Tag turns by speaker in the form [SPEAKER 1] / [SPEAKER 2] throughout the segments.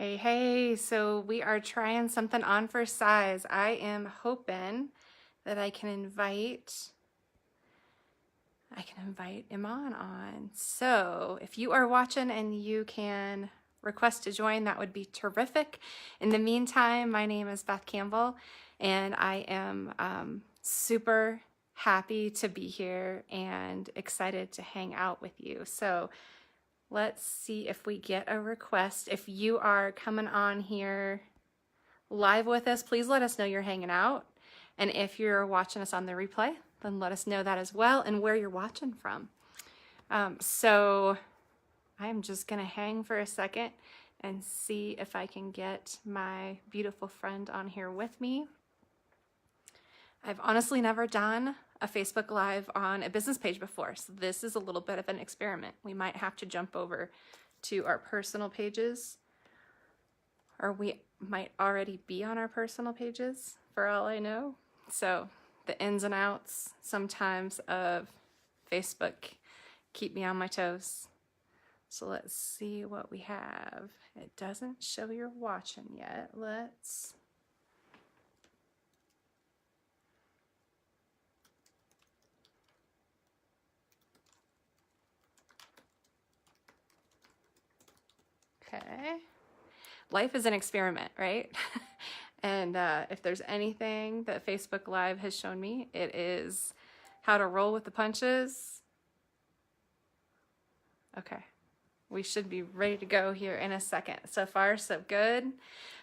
[SPEAKER 1] Hey, hey, so we are trying something on for size. I am hoping that I can invite Iman on. So if you are watching and you can request to join, that would be terrific. In the meantime, my name is Beth Campbell, and I am super happy to be here and excited to hang out with you. So let's see if we get a request. If you are coming on here live with us, please let us know you're hanging out. And if you're watching us on the replay, then let us know that as well and where you're watching from. So I'm just gonna hang for a second and see if I can get my beautiful friend on here with me. I've honestly never done a Facebook Live on a business page before, so this is a little bit of an experiment. We might have to jump over to our personal pages, or we might already be on our personal pages for all I know. So the ins and outs sometimes of Facebook keep me on my toes. So let's see what we have. It doesn't show you're watching yet. Let's... Okay. Life is an experiment, right? And if there's anything that Facebook Live has shown me, it is how to roll with the punches. Okay, we should be ready to go here in a second. So far, so good.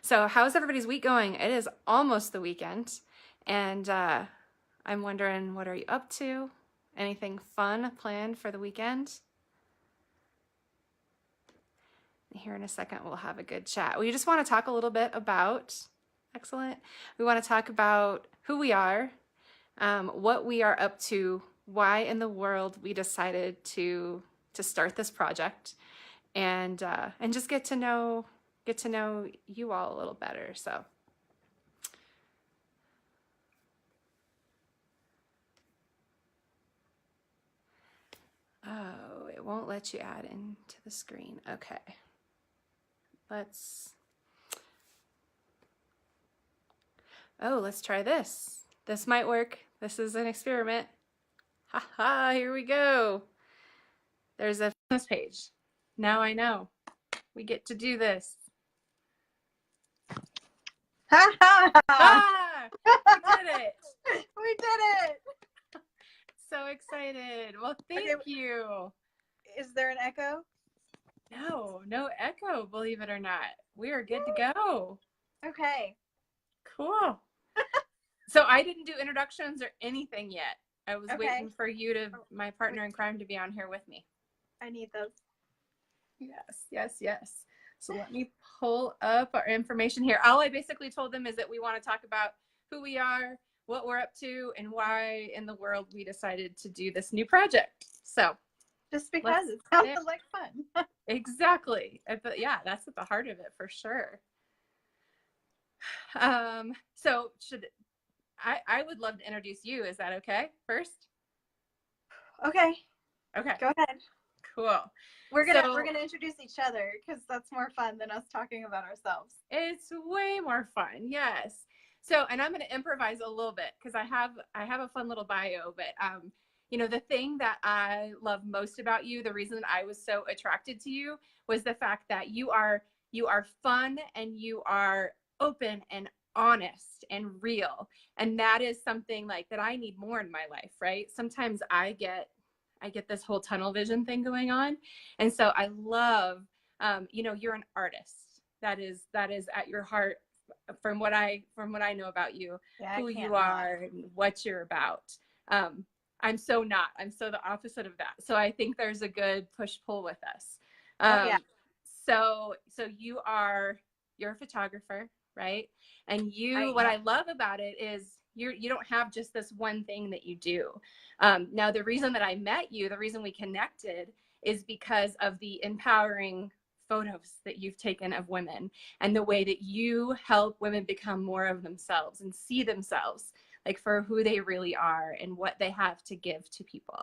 [SPEAKER 1] So how's everybody's week going? It is almost the weekend, and I'm wondering, what are you up to? Anything fun planned for the weekend? Here in a second, we'll have a good chat. We just want to talk a little bit about, excellent. We want to talk about who we are, what we are up to, why in the world we decided to start this project, and just get to know you all a little better. So. Oh, it won't let you add into the screen. Okay. Let's try this. This might work. This is an experiment. Haha, here we go. There's a business page. Now I know. We get to do this. Ah! We did it.
[SPEAKER 2] We did it.
[SPEAKER 1] So excited. Well, thank you.
[SPEAKER 2] Is there an echo?
[SPEAKER 1] No echo, believe it or not. We are good to go.
[SPEAKER 2] Okay.
[SPEAKER 1] Cool. So I didn't do introductions or anything yet. I was waiting for you to, my partner in crime, to be on here with me.
[SPEAKER 2] I need those.
[SPEAKER 1] Yes. So let me pull up our information here. All I basically told them is that we want to talk about who we are, what we're up to, and why in the world we decided to do this new project. So
[SPEAKER 2] just because it sounds like fun.
[SPEAKER 1] Exactly. Yeah, that's at the heart of it for sure. So I would love to introduce you. Is that okay first?
[SPEAKER 2] Okay.
[SPEAKER 1] Okay.
[SPEAKER 2] Go ahead.
[SPEAKER 1] Cool.
[SPEAKER 2] We're gonna introduce each other because that's more fun than us talking about ourselves.
[SPEAKER 1] It's way more fun. Yes. So, and I'm going to improvise a little bit because I have a fun little bio, but you know, the thing that I love most about you, the reason I was so attracted to you, was the fact that you are fun and you are open and honest and real. And that is something like that I need more in my life, right? Sometimes I get this whole tunnel vision thing going on. And so I love, you know, you're an artist. That is at your heart from what I know about you, who you are and what you're about. I'm so the opposite of that. So I think there's a good push-pull with us. So you're a photographer, right? And what I love about it is you don't have just this one thing that you do. Now, the reason that I met you, the reason we connected, is because of the empowering photos that you've taken of women and the way that you help women become more of themselves and see themselves like for who they really are and what they have to give to people.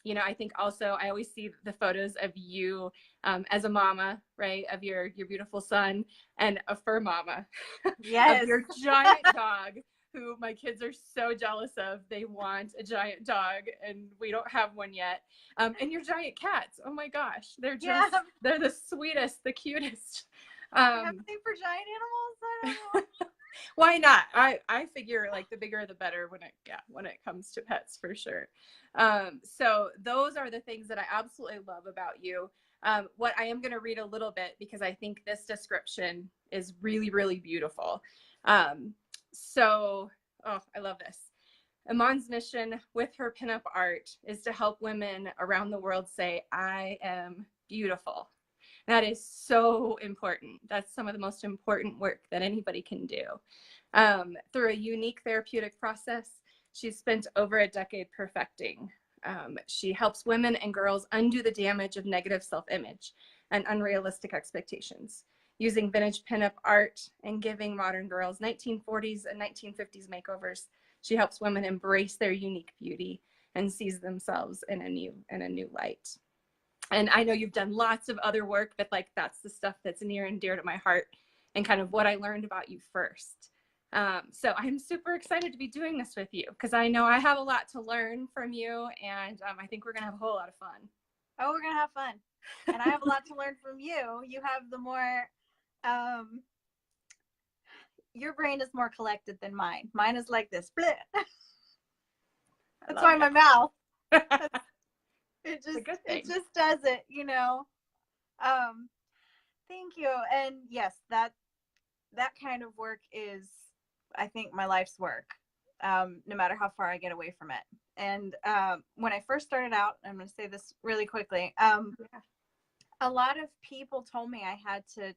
[SPEAKER 1] you know, I think also I always see the photos of you as a mama, right, of your beautiful son, and a fur mama of
[SPEAKER 2] Yes.
[SPEAKER 1] your giant dog, who my kids are so jealous of. They want a giant dog, and we don't have one yet. And your giant cats. Oh my gosh, they're
[SPEAKER 2] Yeah.
[SPEAKER 1] just they're the sweetest, the cutest.
[SPEAKER 2] I have a thing for giant animals. I don't know.
[SPEAKER 1] Why not? I figure like the bigger the better when it comes to pets, for sure. So those are the things that I absolutely love about you. What I am going to read a little bit, because I think this description is really, really beautiful. So, oh, I love this. Iman's mission with her pinup art is to help women around the world say, I am beautiful. That is so important. That's some of the most important work that anybody can do. Through a unique therapeutic process, she's spent over a decade perfecting. She helps women and girls undo the damage of negative self-image and unrealistic expectations, using vintage pinup art and giving modern girls 1940s and 1950s makeovers. She helps women embrace their unique beauty and sees themselves in a new light. And I know you've done lots of other work, but like that's the stuff that's near and dear to my heart, and kind of what I learned about you first. So I'm super excited to be doing this with you, because I know I have a lot to learn from you, and I think we're gonna have a whole lot of fun.
[SPEAKER 2] Oh, we're gonna have fun, and I have a lot to learn from you. You have the more, your brain is more collected than mine. Mine is like this. That's why my mouth. It just does it, you know. Thank you. And yes, that kind of work is, I think, my life's work. No matter how far I get away from it. And when I first started out, I'm going to say this really quickly. A lot of people told me I had to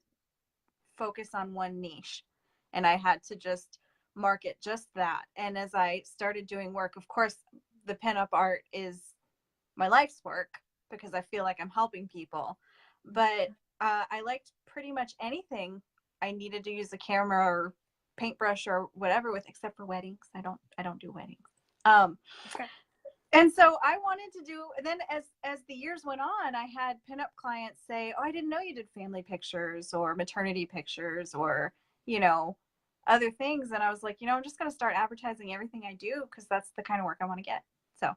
[SPEAKER 2] focus on one niche, and I had to just market just that. And as I started doing work, of course, the pinup art is my life's work, because I feel like I'm helping people. But I liked pretty much anything I needed to use a camera or paintbrush or whatever with, except for weddings. I don't do weddings.
[SPEAKER 1] Okay.
[SPEAKER 2] And so I wanted to do, and then as the years went on, I had pinup clients say, oh, I didn't know you did family pictures or maternity pictures or, you know, other things. And I was like, you know, I'm just going to start advertising everything I do, because that's the kind of work I want to get. So.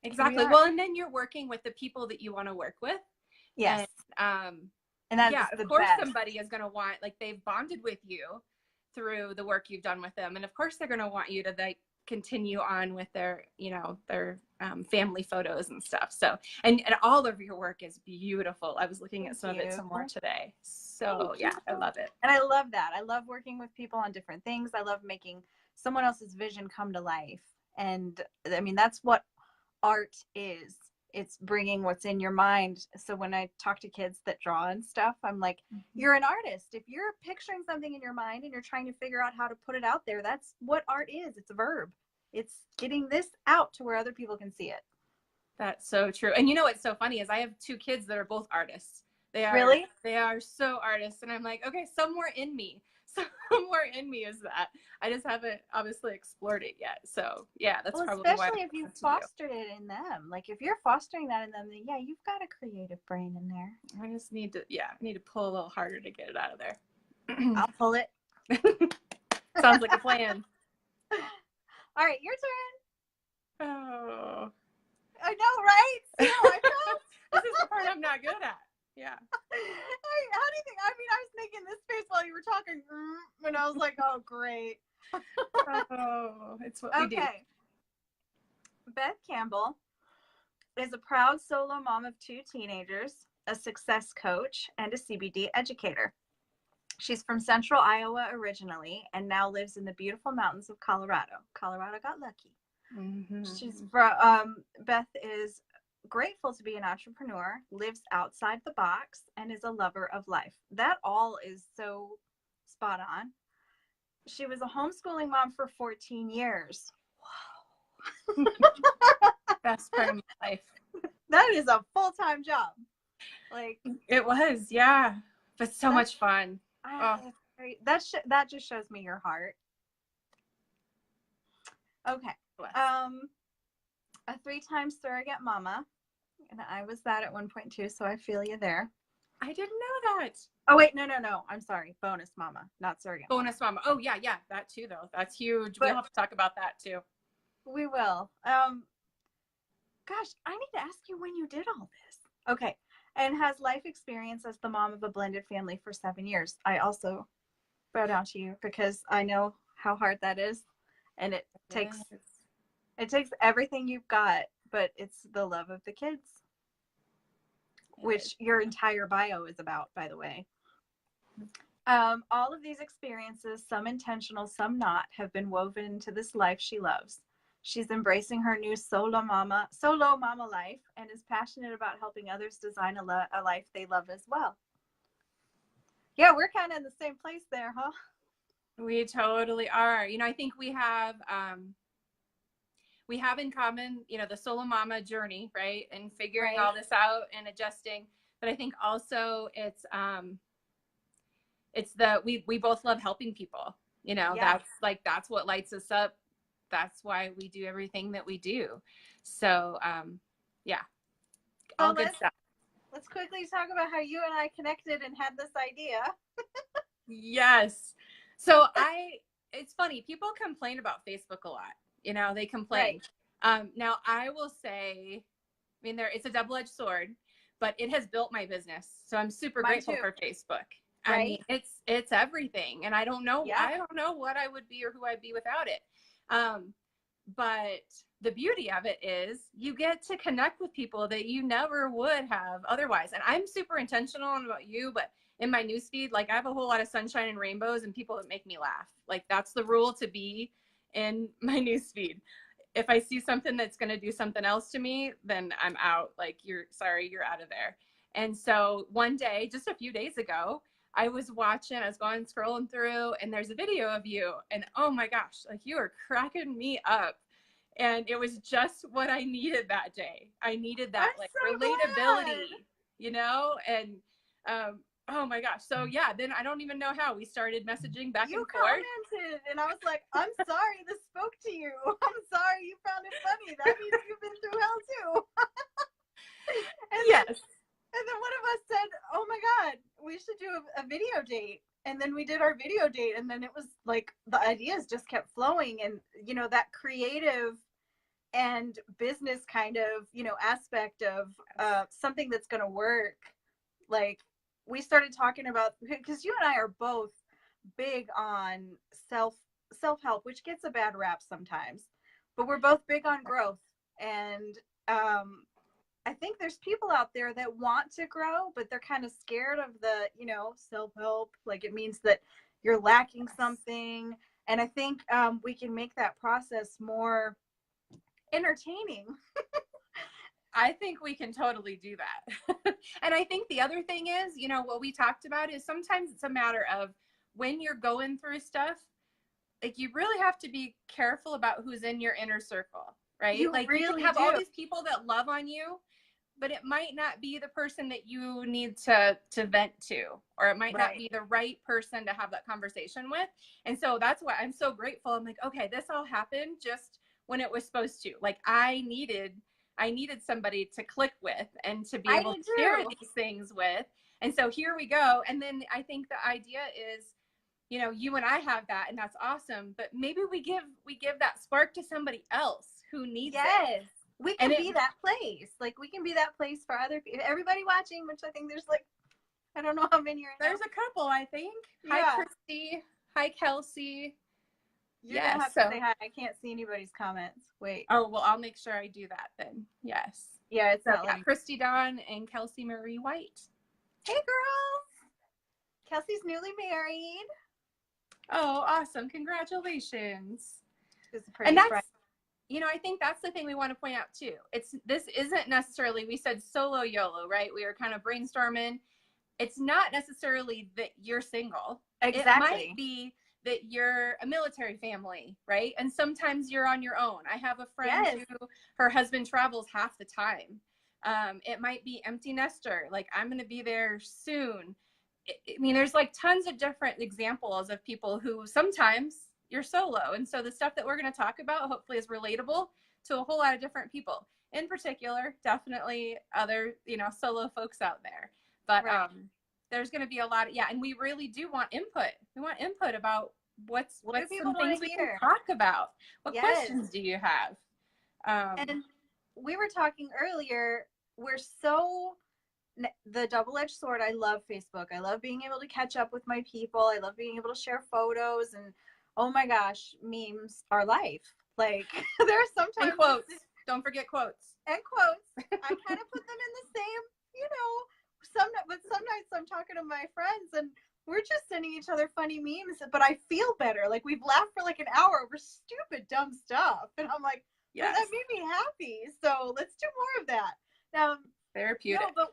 [SPEAKER 1] Exactly. Well, and then you're working with the people that you want to work with.
[SPEAKER 2] Yes.
[SPEAKER 1] And that's yeah, of course best. Somebody is going to want, like, they've bonded with you through the work you've done with them. And of course they're going to want you to like continue on with their, you know, their family photos and stuff. So, and all of your work is beautiful. I was looking at some of it some more today. So yeah, I love it.
[SPEAKER 2] And I love that. I love working with people on different things. I love making someone else's vision come to life. And I mean, that's what art is. It's bringing what's in your mind. So when I talk to kids that draw and stuff, I'm like, you're an artist. If you're picturing something in your mind and you're trying to figure out how to put it out there, that's what art is. It's a verb. It's getting this out to where other people can see it.
[SPEAKER 1] That's so true. And you know what's so funny is I have two kids that are both artists. They are
[SPEAKER 2] really?
[SPEAKER 1] They are so artists. And I'm like, okay, somewhere in me is that. I just haven't obviously explored it yet. So yeah, that's probably why.
[SPEAKER 2] Especially if you fostered it in them. Like if you're fostering that in them, then yeah, you've got a creative brain in there.
[SPEAKER 1] I just need to, I need to pull a little harder to get it out of there.
[SPEAKER 2] I'll pull it.
[SPEAKER 1] Sounds like a plan.
[SPEAKER 2] All right, your turn.
[SPEAKER 1] Oh.
[SPEAKER 2] I know, right? So I know.
[SPEAKER 1] This is the part I'm not good at. Yeah.
[SPEAKER 2] How do you think? I mean, I was making this face while you were talking, and I was like, oh, great.
[SPEAKER 1] Oh, it's what we do.
[SPEAKER 2] Okay. Beth Campbell is a proud solo mom of 2 teenagers, a success coach, and a CBD educator. She's from Central Iowa originally, and now lives in the beautiful mountains of Colorado. Colorado got lucky.
[SPEAKER 1] Mm-hmm.
[SPEAKER 2] She's from, Beth is grateful to be an entrepreneur, lives outside the box, and is a lover of life. That all is so spot on. She was a homeschooling mom for 14 years.
[SPEAKER 1] Wow. Best part of my life.
[SPEAKER 2] That is a full-time job. Like
[SPEAKER 1] it was, yeah. But so much fun.
[SPEAKER 2] That just shows me your heart. Okay. a 3-time surrogate mama, and I was that at one point too, so I feel you there.
[SPEAKER 1] I didn't know that.
[SPEAKER 2] Oh wait, no, I'm sorry, bonus mama, not surrogate
[SPEAKER 1] Bonus mama. Oh yeah, that too though. That's huge. We'll have to talk about that too.
[SPEAKER 2] We will. Gosh, I need to ask you when you did all this. Okay, and has life experience as the mom of a blended family for 7 years. I also bow down to you because I know how hard that is, and it takes everything you've got, but it's the love of the kids, which your entire bio is about, by the way. All of these experiences, some intentional, some not, have been woven into this life she loves. She's embracing her new solo mama life, and is passionate about helping others design a life they love as well. Yeah, we're kind of in the same place there, huh?
[SPEAKER 1] We totally are. You know, I think we have in common, you know, the solo mama journey, right? And figuring all this out and adjusting. But I think also it's we both love helping people. You know, that's what lights us up. That's why we do everything that we do. So, yeah, all good stuff.
[SPEAKER 2] Let's quickly talk about how you and I connected and had this idea.
[SPEAKER 1] Yes. So it's funny. People complain about Facebook a lot. You know, they complain. Right. Now I will say, I mean, it's a double-edged sword, but it has built my business. So I'm super grateful for Facebook. Right? I mean, it's everything. And I don't know what I would be or who I'd be without it. But the beauty of it is you get to connect with people that you never would have otherwise. And I'm super intentional about you, but in my newsfeed, like I have a whole lot of sunshine and rainbows and people that make me laugh. Like that's the rule to be in my newsfeed. If I see something that's going to do something else to me, then I'm out. Like, you're out of there. And so one day, just a few days ago, I was going scrolling through, and there's a video of you, and oh my gosh, like you are cracking me up. And it was just what I needed that day. I needed that relatability, you know? And oh my gosh. So yeah, then I don't even know how we started messaging back and forth.
[SPEAKER 2] You commented, and I was like, I'm sorry this spoke to you. I'm sorry you found it funny. That means you've been through hell too. And then one of us said, oh my God, we should do a video date. And then we did our video date, and then it was like the ideas just kept flowing. And, you know, that creative and business kind of, you know, aspect of something that's going to work. Like we started talking about, because you and I are both big on self-help, which gets a bad rap sometimes, but we're both big on growth. And I think there's people out there that want to grow, but they're kind of scared of the, you know, self-help. Like it means that you're lacking something. And I think we can make that process more entertaining.
[SPEAKER 1] I think we can totally do that. And I think the other thing is, you know, what we talked about is sometimes it's a matter of when you're going through stuff, like you really have to be careful about who's in your inner circle, right? You can have all these people that love on you, but it might not be the person that you need to vent to, or it might not be the right person to have that conversation with. And so that's why I'm so grateful. I'm like, okay, this all happened just when it was supposed to. Like I needed somebody to click with and to be able to share these things with. And so here we go. And then I think the idea is, you know, you and I have that, and that's awesome, but maybe we give that spark to somebody else who needs it.
[SPEAKER 2] We can be that place. Like we can be that place for other people. Everybody watching, which I think there's like, I don't know how many are in
[SPEAKER 1] There's a couple, I think. Yeah. Hi, Christy. Hi, Kelsey.
[SPEAKER 2] You're gonna have to say hi. I can't see anybody's comments. Wait.
[SPEAKER 1] Oh, well, I'll make sure I do that then. Yes.
[SPEAKER 2] Yeah, it's not like
[SPEAKER 1] Christy Dawn and Kelsey Marie White.
[SPEAKER 2] Hey, girls. Kelsey's newly married.
[SPEAKER 1] Oh, awesome. Congratulations.
[SPEAKER 2] And that's,
[SPEAKER 1] you know, I think that's the thing we want to point out too. This isn't necessarily, we said solo YOLO, right? We were kind of brainstorming. It's not necessarily that you're single.
[SPEAKER 2] Exactly.
[SPEAKER 1] It might be that you're a military family, right? And sometimes you're on your own. I have a friend who her husband travels half the time. It might be empty nester. Like I'm going to be there soon. I mean, there's like tons of different examples of people who sometimes you're solo. And so the stuff that we're going to talk about hopefully is relatable to a whole lot of different people. In particular, definitely other, you know, solo folks out there. But
[SPEAKER 2] Right.
[SPEAKER 1] there's going to be a lot of, yeah, and we really do want input. We want input about
[SPEAKER 2] What do people
[SPEAKER 1] some
[SPEAKER 2] want
[SPEAKER 1] things
[SPEAKER 2] to
[SPEAKER 1] we can
[SPEAKER 2] hear?
[SPEAKER 1] talk about. What
[SPEAKER 2] Yes.
[SPEAKER 1] questions do you have?
[SPEAKER 2] And we were talking earlier, we're so the double-edged sword. I love Facebook. I love being able to catch up with my people. I love being able to share photos, and oh my gosh, memes are life. Like there are sometimes
[SPEAKER 1] and quotes. Don't forget quotes.
[SPEAKER 2] And quotes. I kind of put them in the same, you know, but sometimes I'm talking to my friends and we're just sending each other funny memes, but I feel better. Like we've laughed for like an hour over stupid, dumb stuff. And I'm like, yes, that made me happy. So let's do more of that.
[SPEAKER 1] Therapeutic.
[SPEAKER 2] No,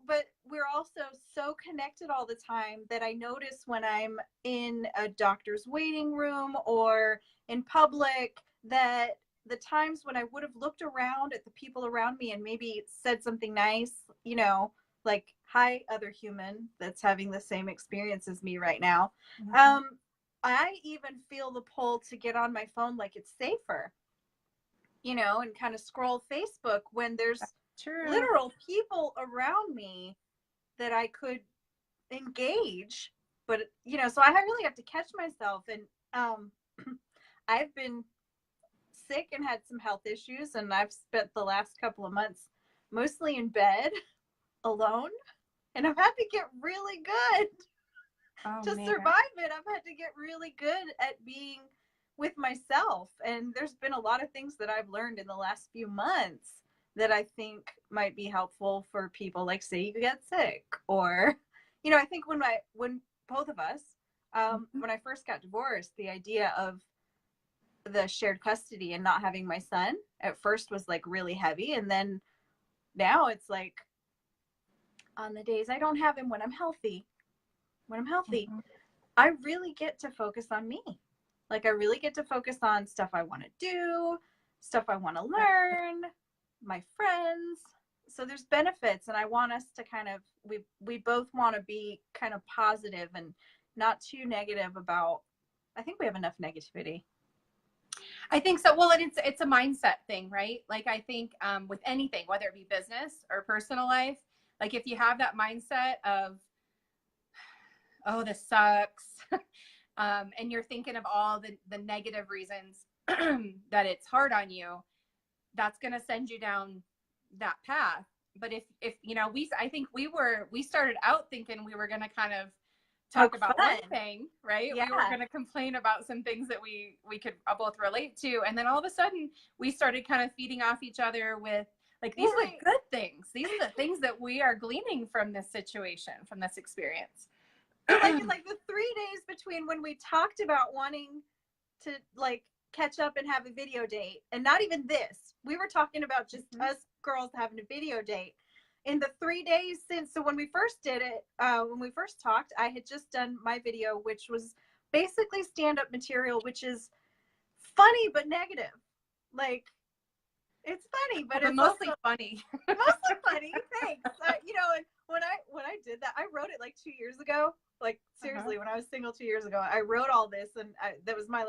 [SPEAKER 2] but we're also so connected all the time that I notice when I'm in a doctor's waiting room or in public that the times when I would have looked around at the people around me and maybe said something nice, you know, like, hi, other human that's having the same experience as me right now. Mm-hmm. I even feel the pull to get on my phone like it's safer, you know, and kind of scroll Facebook when there's literal people around me that I could engage. But, you know, so I really have to catch myself. And I've been sick and had some health issues, and I've spent the last couple of months mostly in bed alone, and I've had to get really good to survive it. I've had to get really good at being with myself, and there's been a lot of things that I've learned in the last few months that I think might be helpful for people, like say you get sick, or, you know, I think when both of us, when I first got divorced, the idea of the shared custody and not having my son at first was like really heavy. And then now it's like on the days I don't have him, when I'm healthy, mm-hmm. I really get to focus on me. Like I really get to focus on stuff I want to do, stuff I want to learn, my friends. So there's benefits, and I want us to kind of, we both want to be kind of positive and not too negative about, I think we have enough negativity.
[SPEAKER 1] I think so. Well, it's a mindset thing, right? Like I think with anything, whether it be business or personal life, like if you have that mindset of, oh, this sucks, and you're thinking of all the negative reasons that it's hard on you, that's going to send you down that path. But if you know, I think we started out thinking we were going to kind of talk about one thing, right? Yeah. We were going to complain about some things that we could both relate to. And then all of a sudden we started kind of feeding off each other with like, these are the good things. These are the things that we are gleaning from this situation, from this experience.
[SPEAKER 2] like the 3 days between when we talked about wanting to like catch up and have a video date, and not even this, we were talking about just us girls having a video date. In the 3 days since, so when we first did it, when we first talked, I had just done my video, which was basically stand-up material, which is funny but negative. Like, it's funny, but it's
[SPEAKER 1] mostly
[SPEAKER 2] also
[SPEAKER 1] funny.
[SPEAKER 2] Mostly funny. Thanks. You know, and when I did that, I wrote it like 2 years ago. Like seriously, when I was single 2 years ago, I wrote all this, and that was my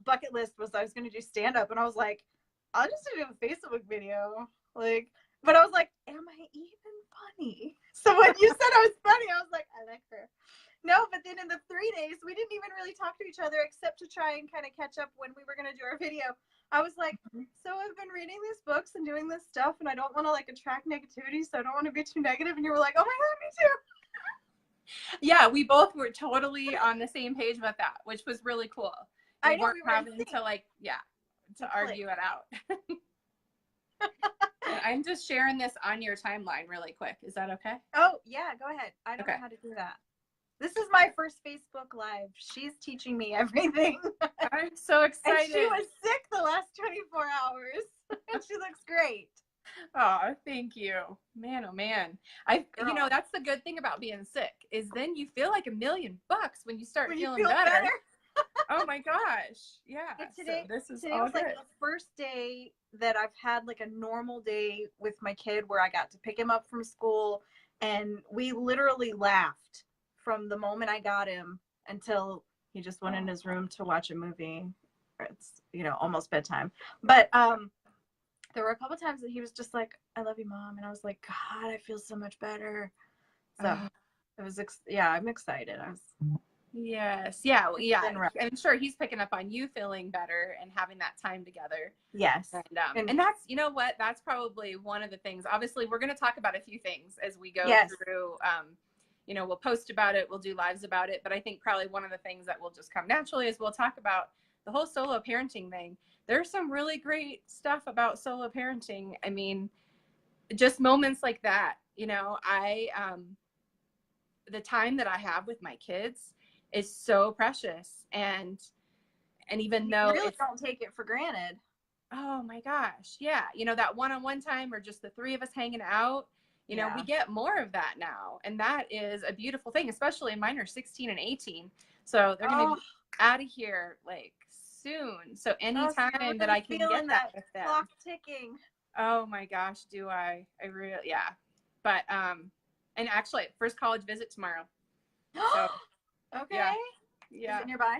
[SPEAKER 2] bucket list was I was going to do stand-up, and I was like, I'll just do a Facebook video, like. But I was like, am I even funny? So when you said I was funny, I was like, I like her. No, but then in the 3 days, we didn't even really talk to each other except to try and kind of catch up when we were going to do our video. I was like, so I've been reading these books and doing this stuff, and I don't want to like attract negativity, so I don't want to be too negative. And you were like, oh my God, me too.
[SPEAKER 1] Yeah, we both were totally on the same page with that, which was really cool. I know, we were having to like, to argue it out. I'm just sharing this on your timeline really quick. Is that okay?
[SPEAKER 2] Oh, yeah, go ahead. I don't know how to do that. This is my first Facebook Live. She's teaching me everything.
[SPEAKER 1] I'm so excited.
[SPEAKER 2] And she was sick the last 24 hours. And she looks great.
[SPEAKER 1] Oh, thank you. Man, oh man. You know, that's the good thing about being sick is then you feel like $1,000,000 when you start feeling better. Oh my gosh. Yeah.
[SPEAKER 2] But today
[SPEAKER 1] was
[SPEAKER 2] like the first day that I've had like a normal day with my kid where I got to pick him up from school, and we literally laughed from the moment I got him until he just went in his room to watch a movie. it's, you know, almost bedtime. But there were a couple times that he was just like, I love you, Mom. And I was like, God, I feel so much better. So it was, yeah, I'm excited. I was,
[SPEAKER 1] yes. Yeah. Well, yeah.
[SPEAKER 2] been rough.
[SPEAKER 1] I'm sure he's picking up on you feeling better and having that time together.
[SPEAKER 2] Yes.
[SPEAKER 1] And that's, you know what, that's probably one of the things. Obviously, we're going to talk about a few things as we go
[SPEAKER 2] Yes.
[SPEAKER 1] through. You know, we'll post about it, we'll do lives about it. But I think probably one of the things that will just come naturally is we'll talk about the whole solo parenting thing. There's some really great stuff about solo parenting. I mean, just moments like that. You know, the time that I have with my kids is so precious, and even though
[SPEAKER 2] you really don't take it for granted.
[SPEAKER 1] Oh my gosh, yeah, you know, that one-on-one time or just the three of us hanging out, you know, we get more of that now, and that is a beautiful thing. Especially mine are 16 and 18, so they're gonna be out of here like soon. So anytime
[SPEAKER 2] so really
[SPEAKER 1] that I can get that with them.
[SPEAKER 2] Clock ticking.
[SPEAKER 1] Oh my gosh, do I really, yeah. But and actually first college visit tomorrow. So
[SPEAKER 2] okay.
[SPEAKER 1] Yeah.
[SPEAKER 2] Is it nearby?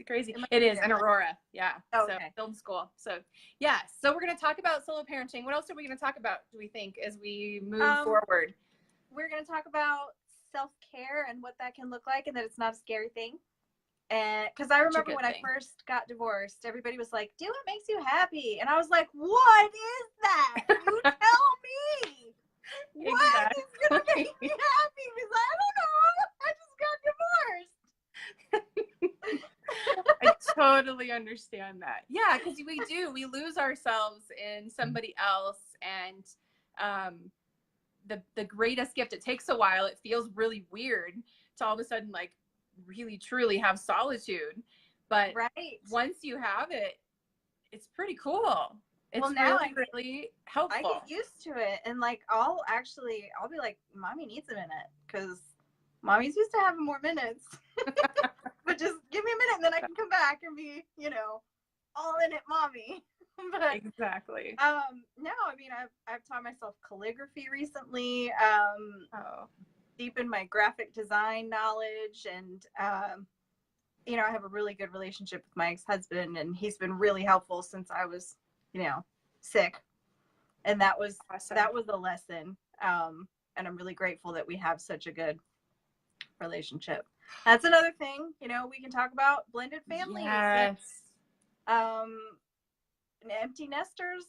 [SPEAKER 1] Crazy. It is in Aurora. Yeah.
[SPEAKER 2] Oh,
[SPEAKER 1] so
[SPEAKER 2] okay.
[SPEAKER 1] film school. So yeah. So we're going to talk about solo parenting. What else are we going to talk about, do we think, as we move forward?
[SPEAKER 2] We're going to talk about self-care and what that can look like, and that it's not a scary thing. And because I remember when I first got divorced, everybody was like, do what makes you happy. And I was like, what is that? You tell me. What is going to make me happy? Because I don't know. I just got divorced.
[SPEAKER 1] I totally understand that. Yeah, because we lose ourselves in somebody else, and the greatest gift. It takes a while. It feels really weird to all of a sudden like really truly have solitude, but once you have it, it's pretty cool. It's really helpful.
[SPEAKER 2] I get used to it, and like I'll be like, Mommy needs a minute, because Mommy's used to having more minutes. But just give me a minute and then I can come back and be, you know, all in it Mommy. But
[SPEAKER 1] exactly.
[SPEAKER 2] No, I mean, I've taught myself calligraphy recently, deepened my graphic design knowledge, and you know, I have a really good relationship with my ex-husband, and he's been really helpful since I was, you know, sick. And that was awesome. That was a lesson. And I'm really grateful that we have such a good relationship. That's another thing, you know, we can talk about blended families.
[SPEAKER 1] Yes.
[SPEAKER 2] Empty nesters.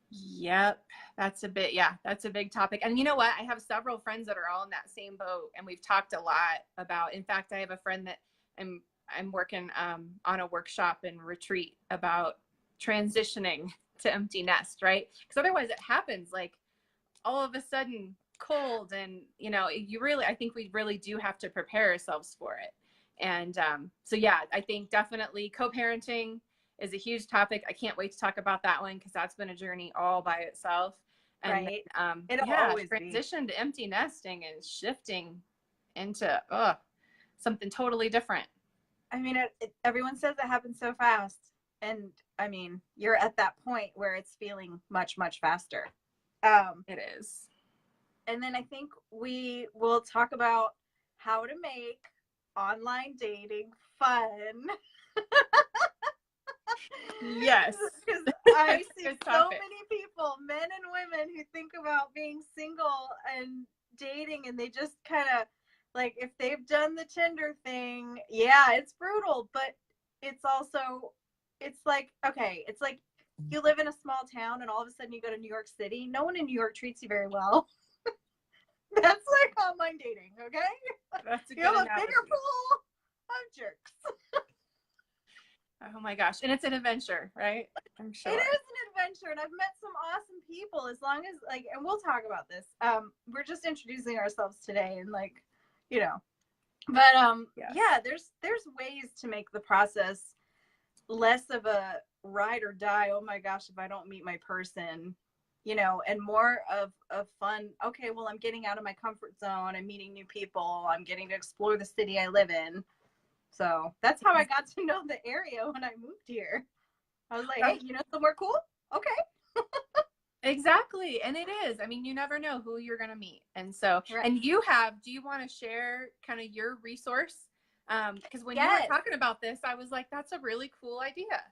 [SPEAKER 1] Yep. That's a big topic. And you know what? I have several friends that are all in that same boat, and we've talked a lot about, in fact, I have a friend that I'm working on a workshop and retreat about transitioning to empty nest, right? Because otherwise it happens like all of a sudden cold, and you know, I think we really do have to prepare ourselves for it. And so yeah, I think definitely co-parenting is a huge topic. I can't wait to talk about that one, because that's been a journey all by itself. And
[SPEAKER 2] it'll always
[SPEAKER 1] transition to empty nesting and shifting into something totally different.
[SPEAKER 2] I mean, everyone says it happens so fast, and I mean, you're at that point where it's feeling much, much faster.
[SPEAKER 1] It is.
[SPEAKER 2] And then I think we will talk about how to make online dating fun.
[SPEAKER 1] Yes.
[SPEAKER 2] Because I see so many people, men and women, who think about being single and dating, and they just kind of, like, if they've done the Tinder thing, yeah, it's brutal, but it's also, it's like, okay, it's like you live in a small town and all of a sudden you go to New York City. No one in New York treats you very well. That's like online dating, okay?
[SPEAKER 1] That's a good
[SPEAKER 2] you have
[SPEAKER 1] analogy.
[SPEAKER 2] A bigger pool of jerks.
[SPEAKER 1] Oh my gosh. And it's an adventure, right? I'm sure.
[SPEAKER 2] It is an adventure, and I've met some awesome people, as long as, like, and we'll talk about this. We're just introducing ourselves today, and like, you know, but yeah, there's ways to make the process less of a ride or die. Oh my gosh, if I don't meet my person, you know, and more of fun. Okay, well, I'm getting out of my comfort zone. I'm meeting new people. I'm getting to explore the city I live in. So that's how I got to know the area when I moved here. I was like, hey, you know somewhere cool? Okay.
[SPEAKER 1] Exactly. And it is. I mean, you never know who you're going to meet. And so, and do you want to share kind of your resource Because when you were
[SPEAKER 2] Yes.
[SPEAKER 1] talking about this, I was like, that's a really cool idea.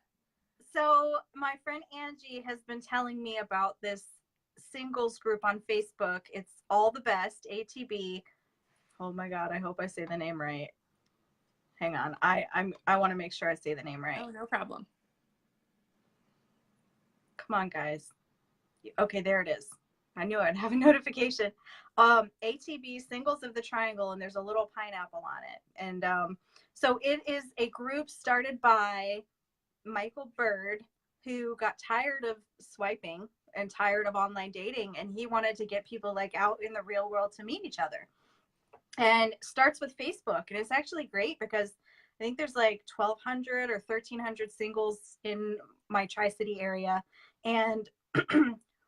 [SPEAKER 2] So my friend Angie has been telling me about this singles group on Facebook. It's All the Best, ATB. Oh my God, I hope I say the name right. Hang on. I want to make sure I say the name right.
[SPEAKER 1] Oh, no problem.
[SPEAKER 2] Come on, guys. Okay, there it is. I knew I'd have a notification. ATB, Singles of the Triangle, and there's a little pineapple on it. And so it is a group started by Michael Bird, who got tired of swiping and tired of online dating, and he wanted to get people like out in the real world to meet each other. And starts with Facebook, and it's actually great because I think there's like 1,200 or 1,300 singles in my Tri-City area, and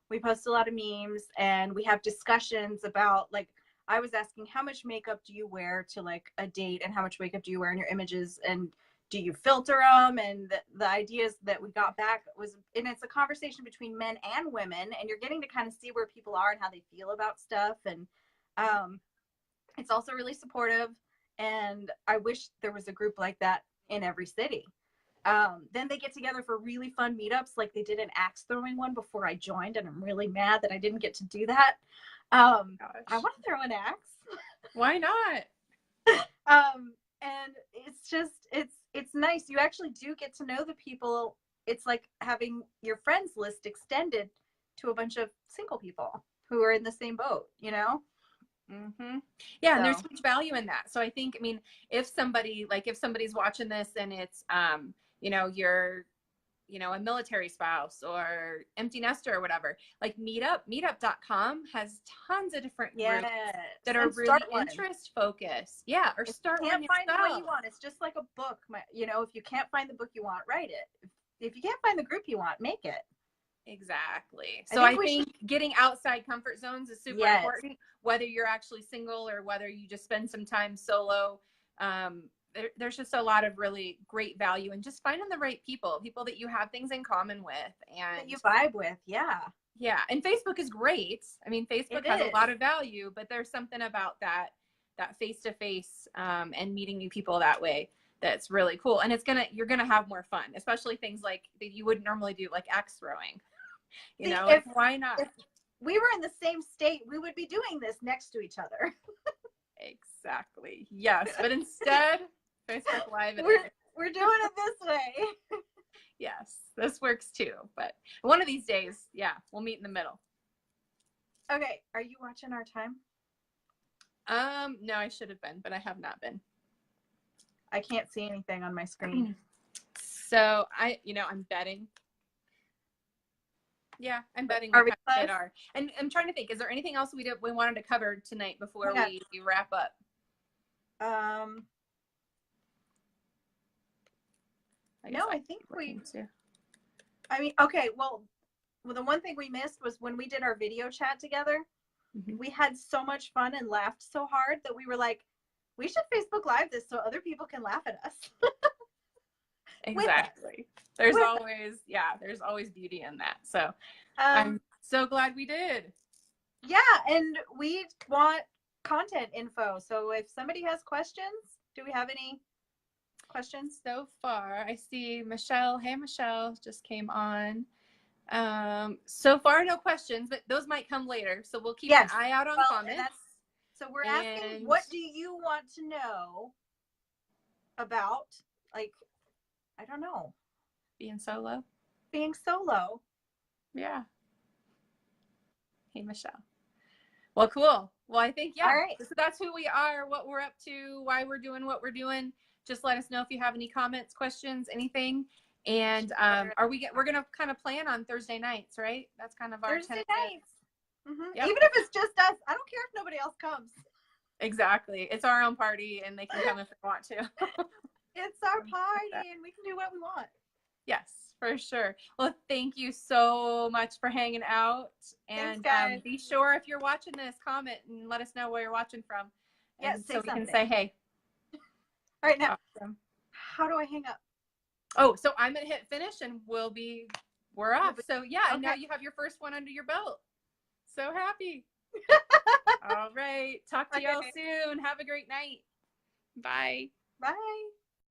[SPEAKER 2] we post a lot of memes, and we have discussions about, like, I was asking, how much makeup do you wear to like a date, and how much makeup do you wear in your images, and do you filter them? And the ideas that we got back was, and it's a conversation between men and women, and you're getting to kind of see where people are and how they feel about stuff. And it's also really supportive, and I wish there was a group like that in every city. Then they get together for really fun meetups, like they did an axe throwing one before I joined, and I'm really mad that I didn't get to do that. I want to throw an axe.
[SPEAKER 1] Why not?
[SPEAKER 2] And it's just, it's nice. You actually do get to know the people. It's like having your friends list extended to a bunch of single people who are in the same boat, you know?
[SPEAKER 1] Mm-hmm. Yeah, and there's so much value in that. So I think, I mean, if somebody's watching this and it's, you're, a military spouse or empty nester or whatever, like meetup.com has tons of different groups that are really interest focused. Yeah. Or start one yourself.
[SPEAKER 2] Can't find the one you want. It's just like a book. If you can't find the book you want, write it. If you can't find the group you want, make it.
[SPEAKER 1] Exactly. So I think getting outside comfort zones is super important, whether you're actually single or whether you just spend some time solo. There's just a lot of really great value in just finding the right people that you have things in common with and
[SPEAKER 2] that you vibe with. Yeah.
[SPEAKER 1] Yeah. And Facebook is great. I mean, Facebook has a lot of value, but there's something about that face-to-face and meeting new people that way that's really cool. And you're going to have more fun, especially things like that you wouldn't normally do, like axe throwing. Why not?
[SPEAKER 2] If we were in the same state, we would be doing this next to each other.
[SPEAKER 1] Exactly. Yes. But instead, Facebook Live.
[SPEAKER 2] We're doing it this way.
[SPEAKER 1] Yes, this works too. But one of these days, yeah, we'll meet in the middle.
[SPEAKER 2] Okay. Are you watching our time?
[SPEAKER 1] No, I should have been, but I have not been.
[SPEAKER 2] I can't see anything on my screen.
[SPEAKER 1] So I'm betting. Yeah, I'm betting
[SPEAKER 2] we
[SPEAKER 1] are. And I'm trying to think, is there anything else we wanted to cover tonight before we wrap up?
[SPEAKER 2] I think okay, well, the one thing we missed was when we did our video chat together, we had so much fun and laughed so hard that we were like, we should Facebook Live this so other people can laugh at us.
[SPEAKER 1] Exactly. There's always beauty in that. So I'm so glad we did.
[SPEAKER 2] Yeah, and we want content info. So if somebody has questions, do we have any questions?
[SPEAKER 1] So far, I see Michelle. Hey, Michelle just came on. So far, no questions, but those might come later. So we'll keep an eye out on comments.
[SPEAKER 2] So we're asking, what do you want to know about, like, I don't know.
[SPEAKER 1] Being solo?
[SPEAKER 2] Being solo.
[SPEAKER 1] Yeah. Hey, Michelle. Well, cool. Well, I think,
[SPEAKER 2] All right.
[SPEAKER 1] So that's who we are, what we're up to, why we're doing what we're doing. Just let us know if you have any comments, questions, anything. And we're going to kind of plan on Thursday nights, right? That's kind of our
[SPEAKER 2] Thursday nights.
[SPEAKER 1] Mm-hmm.
[SPEAKER 2] Yep. Even if it's just us, I don't care if nobody else comes.
[SPEAKER 1] Exactly. It's our own party and they can come if they want to.
[SPEAKER 2] It's our party and we can do what we want.
[SPEAKER 1] Yes, for sure. Well, thank you so much for hanging out. And
[SPEAKER 2] thanks, guys.
[SPEAKER 1] Be sure if you're watching this, comment and let us know where you're watching from.
[SPEAKER 2] Yes,
[SPEAKER 1] so we can say hey.
[SPEAKER 2] All right, now, how do I hang up?
[SPEAKER 1] Oh, so I'm going to hit finish and we're off. So yeah, and now you have your first one under your belt. So happy. All right. Talk to y'all soon. Have a great night. Bye.
[SPEAKER 2] Bye.